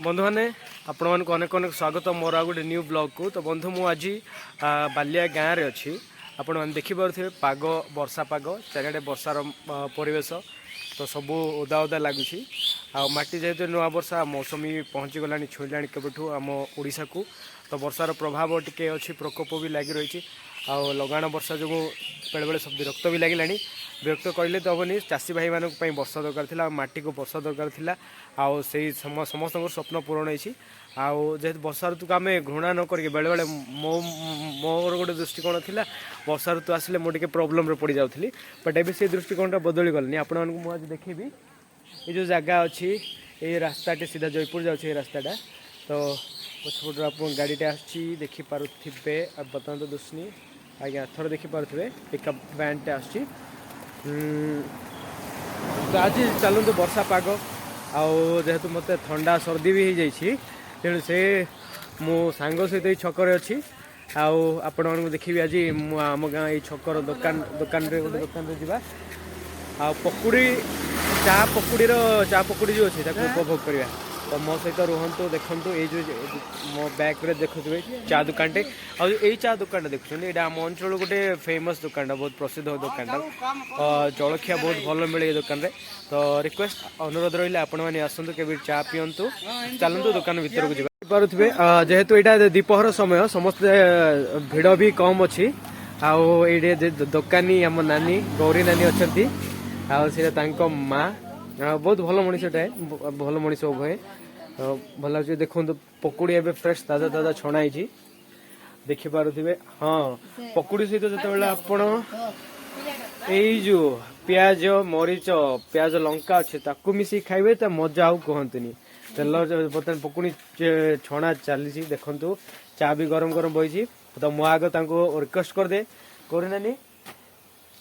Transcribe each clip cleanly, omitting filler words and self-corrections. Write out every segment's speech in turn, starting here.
बंधु मैंने आपण मानक अनेक अनेक स्वागत मोर आ गोटे न्यू ब्लॉग को। तो बंधु मु आज बालिया गाँव में अच्छी आपण मैंने देखिपे पाग वर्षा पाग चारिड़े वर्षार परिवेश तो सबू ओदा ओदा लगुच आटी जेहेतु नुआ वर्षा मौसमी पहुँची गला छुईला केबठू आम ओडिशा को। तो वर्षार प्रभाव टिके अच्छी प्रकोप भी लगी रही लगाण वर्षा जो बेले बेले सब विरक्त भी लगे विरक्त कहले तो हेनी चाषी भाई मानक वर्षा दरकार था माटी को वर्षा दरकार था समस्त स्वप्न पूरण हो जेहेतु वर्षा ऋतु को आम घृणा न करके बेले बेले मोर गोटे दृष्टिकोण था वर्षा ऋतु आसिले मुझे प्रोब्लेम पड़ जाऊँगी बट एवं से दृष्टिकोण बदली गलनी आपण आज देखेबी ये जो जगह अच्छी ये रास्ता सीधा जयपुर जाऊँगी रास्ताटा तो पछपट आप गाड़ीटे आखिपारे बर्तमान तो दुष्णी आज्ञा थोड़ा देखिपे पिकअप वैनटे आस तो आज चलते वर्षा पाग जेहेतु मत ठंडा सर्दी भी हो जाइए तेणु से मो सांग सहित ये छकर अच्छी आपण मानक देखी आज आम गाँ ये छकर दुकान दुकान गोटे दुकान जावा पकुड़ी चा पकुड़ी जो अच्छे उपभोग करवा तो मो सहित रुहतु देखु ये जो मो बैक देखुए चा दुकानटे आई चा दुकान देखुं यहाँ आम अंचल गोटे फेमस दुकान बहुत प्रसिद्ध दुकान जलखिया बहुत भल मिले दुकान रे तो रिक्वेस्ट अनुरोध रही आपण मैंने आसतु के चा पीतु चलतु दुकान भर को पारे जेहेतु यहाँ दीपहर समय समस्त भिड़ भी कम अच्छी आईटे दुकानी आम नानी गौरी नानी अच्छा माँ बहुत भल मनीषटे भल मनीष उभय भल लगे देखो पकुड़ी एवं फ्रेश ताजा ताजा छणाई देखिपे हाँ पकुड़ी सहित जो आपण जो प्याज मरीच प्याज लंका अच्छे ताकू मिसी खाइबे तो मजा आउ कहतुनि तेल बर्तमान पकुड़ी छणा चली देखु चा भी गरम गरम बही तो मो आग रिक्वेस्ट करदे करी नानी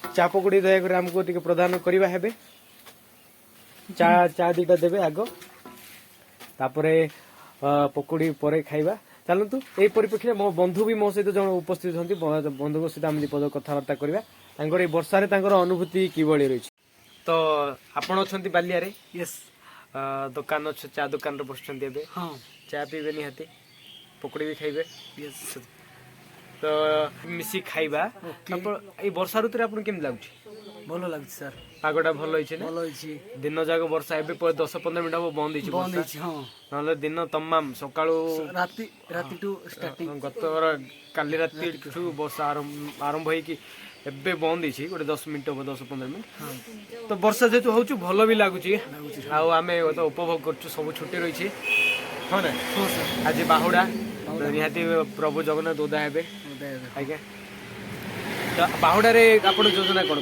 चा पकुड़ी दयाक आमको टे प्रदान करवा हेबे चा चा दीटा देवे आग तापरे पकुड़ी पर खाइबा चलतु यही परिप्रेक्षी मो बंधु भी मो सहित जो उपस्थित होती बंधु सहित आम दीपद कथबार्ता करवा वर्षार अनुभूति किभली रही तो आपण अच्छा बालिया यस दुकान अच्छे चा दुकान बस हाँ चा पीबे निहाती पकुड़ी भी खाइबे यस तो मिसी खाइबा ये वर्षा ऋतु आपन केम लागुछि भल लगे सर पागटा भल दिन जाक वर्षा ए 10-15 मिनट हम बंद ना दिन तमाम सका राति टू स्टार्टिंग गत काली राति वर्षा आरंभ होबे बंद गोटे 10 मिनट हम 10-15 मिनट तो वर्षा जेहेतु हूँ भल भी लगुच आम उपभोग कर सब छुट्टी रही हाँ ना आज बाहुड़ा निहाती प्रभु जगन्नाथ उदा हे आज्ञा तो बाहुड़े आप योजना कौन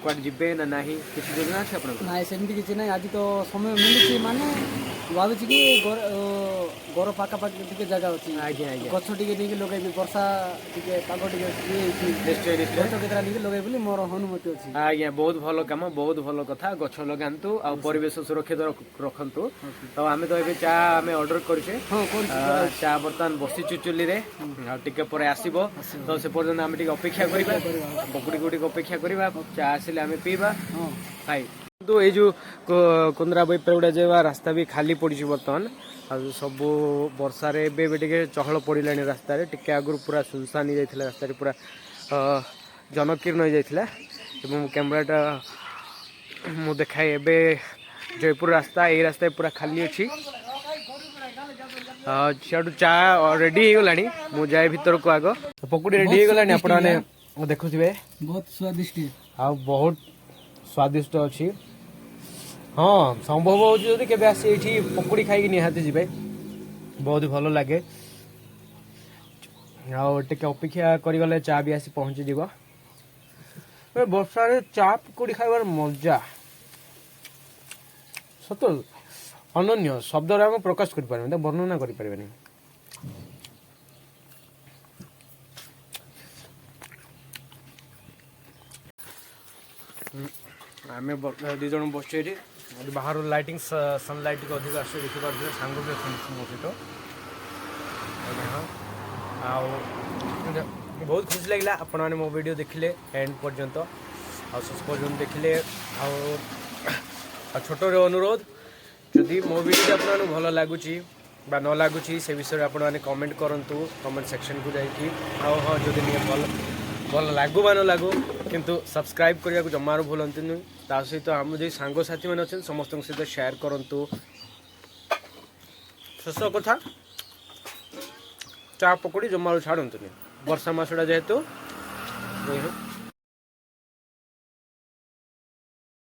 कर जीवे ना ना किसी योजना अच्छे ना सेमती किसी ना आज तो समय मिलूँ माने भावुँ कि घर पाखापाखि जगह अच्छी गछ टे लगे वर्षा टे पाग टे लगे मोर अनुमति अच्छी आज्ञा बहुत भल कम बहुत भल कथा गछ लगातु आ परिवेश सुरक्षित रखु तो आम तो ये चा आम ऑर्डर करे चा बर्तमान बसी चुली टे पर आसब तो से पर्यटन आम अपेक्षा करवा पकुड़ी गुड़ी अपेक्षा करवा चा आसिले आम पीवा खाई तो ये जो कुंद्रा बैपरगुड़ा जावा रास्ता भी खाली पड़ी बर्तमान सब वर्षार एवं चहल पड़ा रास्तार टे आगु पूरा सुनसान हो जाता रास्ता पूरा जनकीर्ण हो जाता कैमेराटा मु देखाए एवं जयपुर रास्ता ये रास्ता पूरा खाली अच्छी सियाड़ू चा रेडी हो गला मु जाए भीतर को आग पकुड़ी रेडी हो गला आपने देखुए बहुत स्वादिष्ट बहुत स्वादिष्ट अच्छी हाँ संभव होती के आसी पकुड़ी खाई निहाती जी बहुत भल लगे टे अपेक्षा करगले चा भी आसी पहुँची जीव वर्षा चा पकुड़ी खाइबार मजा सत अनन्य शब्द आम प्रकाश कर वर्णना करें आम दीज बस बाहर लाइटिंग सनलाइट को अधिक आस देखिए सांग भी अच्छे मो सहित बहुत खुशी लगे आपण मैंने मो वीडियो देखिले एंड पर्यंत शेष पर्यंत देखिले छोट अनुरोध जदि मो वीडियो आपको भल लगुच बा न लगुच से विषय आप कमेंट करूँ कमेंट सेक्शन को जाकि हाँ जो दिन भल भल लागू बा न लागू किंतु सब्सक्राइब करने को जमार भूलती ता सहित आम जो सांग साथी मैंने अच्छे समस्त सहित शेयर करूँ शेष कथा चा पकड़ी जमार छाड़तुनि वर्षा मसटा जेहेतु